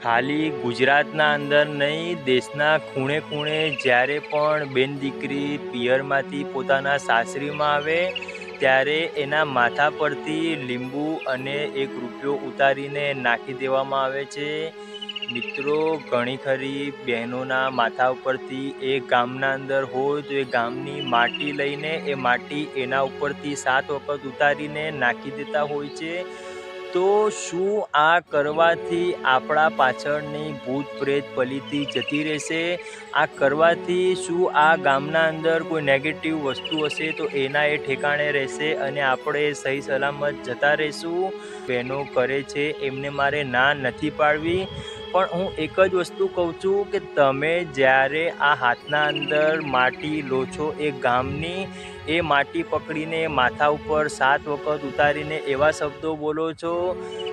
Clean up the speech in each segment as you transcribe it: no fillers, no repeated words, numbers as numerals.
ખાલી ગુજરાતના અંદર નહીં, દેશના ખૂણે ખૂણે જ્યારે પણ બેન દીકરી પિયરમાંથી પોતાના સાસરીમાં આવે ત્યારે એના માથા પરથી લીંબુ અને 1 રૂપિયો ઉતારીને નાખી દેવામાં આવે છે। મિત્રો, ઘણી ખરી બહેનોના માથા ઉપરથી એ ગામના અંદર હોય તો એ ગામની માટી લઈને એ માટી એના ઉપરથી 7 વખત ઉતારીને નાખી દેતા હોય છે। તો શું આ કરવાથી આપણા પાછળની ભૂત પ્રેત પલીતી જતી રહેશે? આ કરવાથી શું આ ગામના અંદર કોઈ નેગેટિવ વસ્તુ હશે તો એના એ ઠેકાણે રહેશે અને આપણે સહી સલામત જતા રહીશું? બહેનો કરે છે એમને મારે ના નથી પાડવી, પણ હું એક જ વસ્તુ કહું છું કે તમે જ્યારે આ હાથના અંદર માટી લો છો એ ગામની, એ માટી પકડીને માથા ઉપર 7 વખત ઉતારીને એવા શબ્દો બોલો છો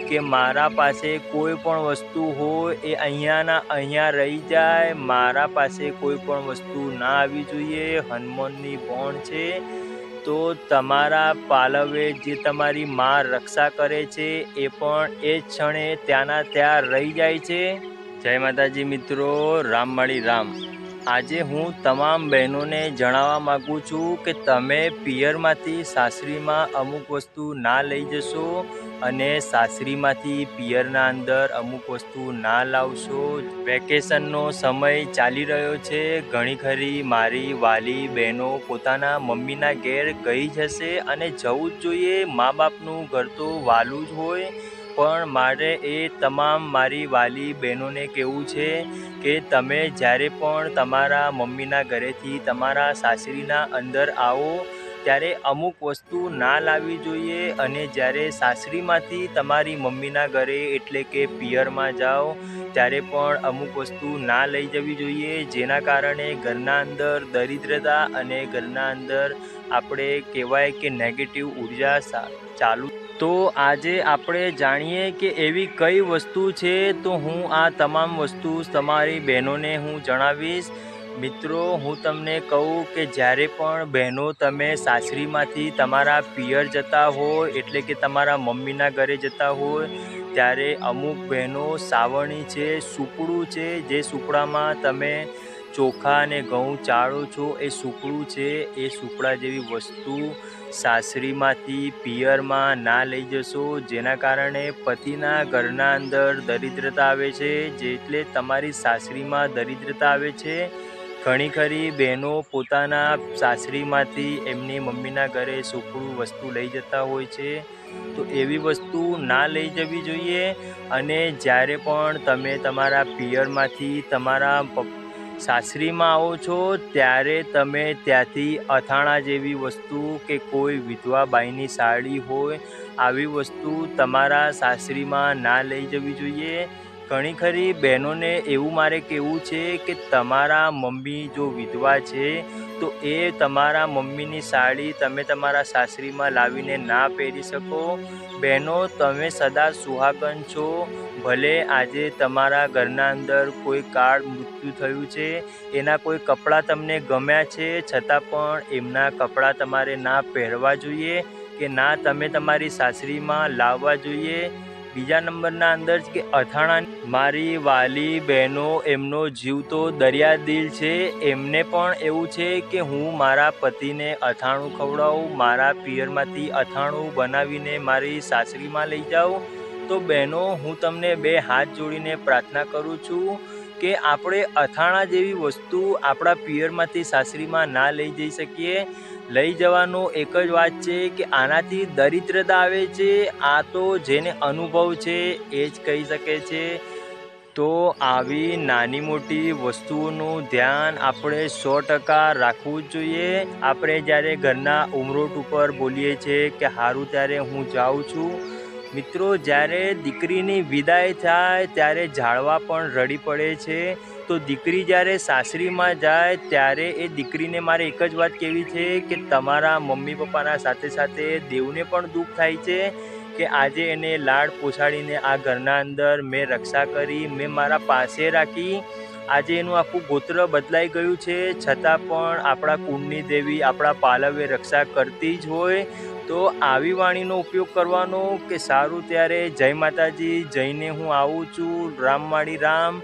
કે મારા પાસે કોઈ પણ વસ્તુ હોય એ અહીંયાના અહીંયા રહી જાય, મારા પાસે કોઈ પણ વસ્તુ ના આવવી જોઈએ, હનુમાનની બોણ છે। તો તમારા પાલવે જે તમારી માં રક્ષા કરે છે એ પણ એ જ ક્ષણે ત્યાંના ત્યાં રહી જાય છે। જય માતાજી મિત્રો, રામવાળી રામ। આજે હું તમામ બહેનોને જણાવવા માગું છું કે તમે પિયરમાંથી સાસરીમાં અમુક વસ્તુ ના લઈ જશો અને સાસરીમાંથી પિયરના અંદર અમુક વસ્તુ ના લાવશો। વેકેશનનો સમય ચાલી રહ્યો છે, ઘણી ખરી મારી વાલી બહેનો પોતાના મમ્મીના ઘેર ગઈ જ હશે અને જવું જ જોઈએ। મા બાપનું ઘર તો વાલું જ હોય, પણ મારે એ તમામ મારી વાલી બહેનોને કહેવું છે કે તમે જ્યારે પણ તમારા મમ્મીના ઘરેથી તમારા સાસરીના અંદર આવો ત્યારે અમુક વસ્તુ ના લાવવી જોઈએ અને જ્યારે સાસરીમાંથી તમારી મમ્મીના ઘરે એટલે કે પિયરમાં જાઓ ત્યારે પણ અમુક વસ્તુ ના લઈ જવી જોઈએ, જેના કારણે ઘરના અંદર દરિદ્રતા અને ઘરના અંદર આપણે કહેવાય કે નેગેટિવ ઉર્જા ચાલુ। તો આજે આપણે જાણીએ કે એવી કઈ વસ્તુ છે, તો હું આ તમામ વસ્તુ તમારી બહેનોને હું જણાવીશ। મિત્રો, હું તમને કહું કે જ્યારે પણ બહેનો તમે સાસરીમાંથી તમારા પિયર જતા હોય એટલે કે તમારા મમ્મીના ઘરે જતા હોય ત્યારે અમુક બહેનો સાવરણી છે, સુપડું છે, જે સુપડામાં તમે ચોખા અને ઘઉં ચાળો છો એ સુપડું છે, એ સુપડા જેવી વસ્તુ સાસરીમાંથી પિયરમાં ના લઈ જશો, જેના કારણે પતિના ઘરના અંદર દરિદ્રતા આવે છે, જેટલે તમારી સાસરીમાં દરિદ્રતા આવે છે। ઘણી ખરી બહેનો પોતાના સાસરીમાંથી એમની મમ્મીના ઘરે સુપડું વસ્તુ લઈ જતા હોય છે, તો એવી વસ્તુ ના લઈ જવી જોઈએ। અને જ્યારે પણ તમે તમારા પિયરમાંથી તમારા સાસરીમાં આવો છો ત્યારે તમે ત્યાંથી અથાણા જેવી વસ્તુ કે કોઈ વિધવા બાઈની સાડી હોય આવી વસ્તુ તમારા સાસરીમાં ના લઈ જવી જોઈએ। ઘણી ખરી બહેનોને એવું મારે કહેવું છે કે તમારા મમ્મી જો વિધવા છે તો એ તમારા મમ્મીની સાડી તમે તમારા સાસરીમાં લાવીને ના પહેરી શકો। બહેનો, તમે સદા સુહાગન છો, ભલે આજે તમારા ઘરના અંદર કોઈ કાળ મૃત્યુ થયું છે, એના કોઈ કપડાં તમને ગમ્યા છે છતાં પણ એમના કપડાં તમારે ના પહેરવા જોઈએ કે ના તમે તમારી સાસરીમાં લાવવા જોઈએ। બીજા નંબરના અંદર કે અથાણા, મારી વાલી બહેનો એમનો જીવ તો દરિયા દિલ છે, એમને પણ એવું છે કે હું મારા પતિને અથાણું ખવડાવું, મારા પિયરમાંથી અથાણું બનાવીને મારી સાસરીમાં લઈ જાઉં। તો બહેનો, હું તમને 2 હાથ જોડીને પ્રાર્થના કરું છું કે આપણે અથાણા જેવી વસ્તુ આપણા પિયરમાંથી સાસરીમાં ના લઈ જઈ શકીએ। લઈ જવાનો એક જ વાત છે કે આનાથી દરિદ્રતા આવે છે, આ તો જેને અનુભવ છે એ જ કહી શકે છે। તો આવી નાની મોટી વસ્તુઓનું ધ્યાન આપણે 100% રાખવું જ જોઈએ। આપણે જ્યારે ઘરના ઉમરોટ ઉપર બોલીએ છીએ કે હારું ત્યારે હું જાઉં છું। મિત્રો, જ્યારે દીકરીની વિદાય થાય ત્યારે ઝાડવા પણ રડી પડે છે, તો દીકરી જ્યારે સાસરીમાં જાય ત્યારે એ દીકરીને મારે એક જ વાત કહેવી છે કે તમારા મમ્મી પપ્પાના સાથે સાથે દેવને પણ દુઃખ થાય છે કે આજે એને લાડ પોસાડીને આ ઘરના અંદર મેં રક્ષા કરી, મેં મારા પાસે રાખી. આજે એનું આખું ગોત્ર બદલાઈ ગયું છે, છતાં પણ આપણા કુળની દેવી આપણા પાલવે રક્ષા કરતી જ હોય. તો આવી વાણીનો ઉપયોગ કરવાનો કે સારું ત્યારે જય માતાજી, જઈને હું આવું છું, રામવાડી રામ,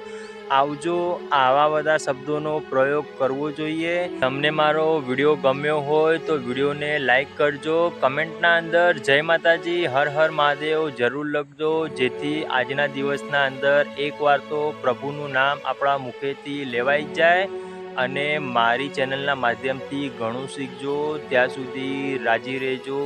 આવજો, આવા બધા શબ્દોનો પ્રયોગ કરવો જોઈએ. તમને મારો વિડીયો ગમ્યો હોય તો વિડીયોને લાઈક કરજો, કમેન્ટના અંદર જય માતાજી, હર હર મહાદેવ જરૂર લખજો, જેથી આજના દિવસના અંદર એકવાર તો પ્રભુનું નામ આપણા મુખેથી લેવાઈ જાય. અને મારી ચેનલના માધ્યમથી ઘણું શીખજો. ત્યાં સુધી રાજી રહેજો.